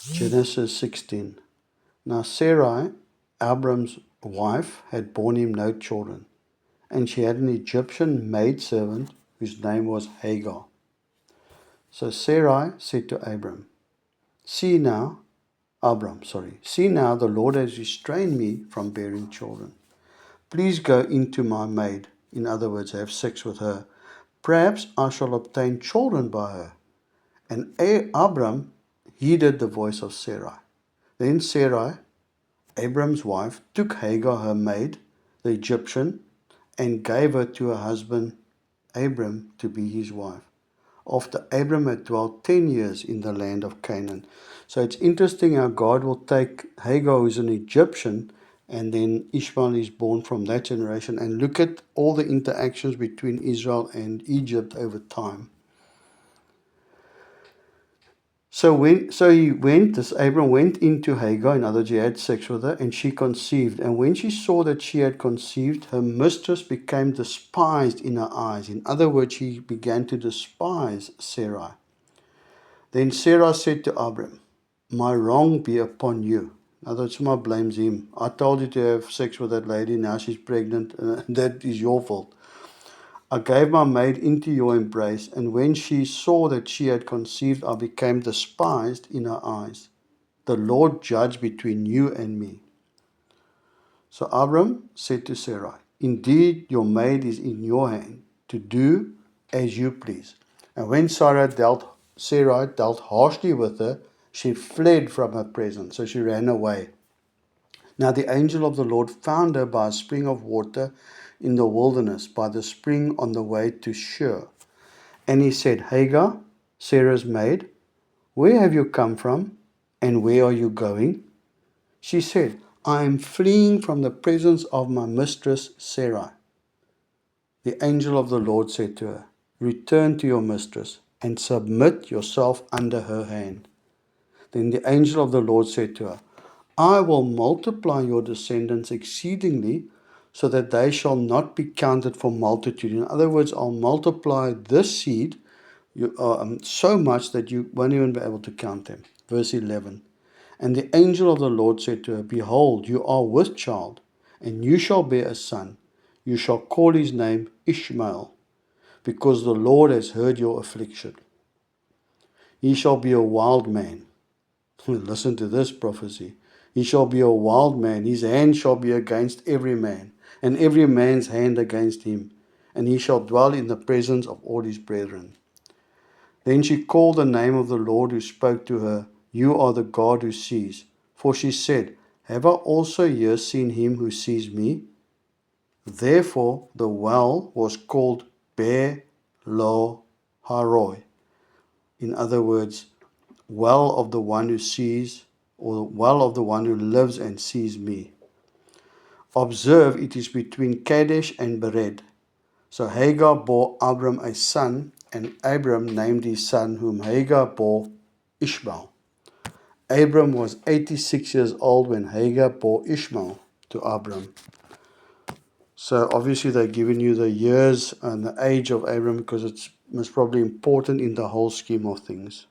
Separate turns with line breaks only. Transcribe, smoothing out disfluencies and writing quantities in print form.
Genesis 16. Now Sarai, Abram's wife, had borne him no children, and she had an Egyptian maidservant whose name was Hagar. So Sarai said to Abram, See now, see now the Lord has restrained me from bearing children. Please go into my maid, in other words, have sex with her. Perhaps I shall obtain children by her. And Abram heeded the voice of Sarai. Then Sarai, Abram's wife, took Hagar her maid, the Egyptian, and gave her to her husband Abram to be his wife, after Abram had dwelt 10 years in the land of Canaan. So it's interesting how God will take Hagar, who's an Egyptian, and then Ishmael is born from that generation. And look at all the interactions between Israel and Egypt over time. So Abram went into Hagar, in other words, he had sex with her, and she conceived. And when she saw that she had conceived, her mistress became despised in her eyes. In other words, she began to despise Sarai. Then Sarah said to Abram, My wrong be upon you. In other words, Shema blames him. I told you to have sex with that lady, now she's pregnant, that is your fault. I gave my maid into your embrace, and when she saw that she had conceived, I became despised in her eyes. The Lord judge between you and me. So Abram said to Sarai, Indeed, your maid is in your hand, to do as you please. And when Sarai dealt harshly with her, she fled from her presence, so she ran away. Now the angel of the Lord found her by a spring of water in the wilderness, by the spring on the way to Shur. And he said, Hagar, Sarah's maid, where have you come from, and where are you going? She said, I am fleeing from the presence of my mistress Sarai. The angel of the Lord said to her, Return to your mistress, and submit yourself under her hand. Then the angel of the Lord said to her, I will multiply your descendants exceedingly, so that they shall not be counted for multitude. In other words, I'll multiply this seed so much that you won't even be able to count them. Verse 11. And the angel of the Lord said to her, Behold, you are with child, and you shall bear a son. You shall call his name Ishmael, because the Lord has heard your affliction. He shall be a wild man. Listen to this prophecy. He shall be a wild man. His hand shall be against every man, and every man's hand against him. And he shall dwell in the presence of all his brethren. Then she called the name of the Lord who spoke to her, You are the God who sees. For she said, Have I also here seen him who sees me? Therefore the well was called Beer Lo Haroi. In other words, well of the one who sees, or well of the one who lives and sees me. Observe, it is between Kadesh and Bered. So Hagar bore Abram a son, and Abram named his son whom Hagar bore Ishmael. Abram was 86 years old when Hagar bore Ishmael to Abram. So obviously they've given you the years and the age of Abram because it's most probably important in the whole scheme of things.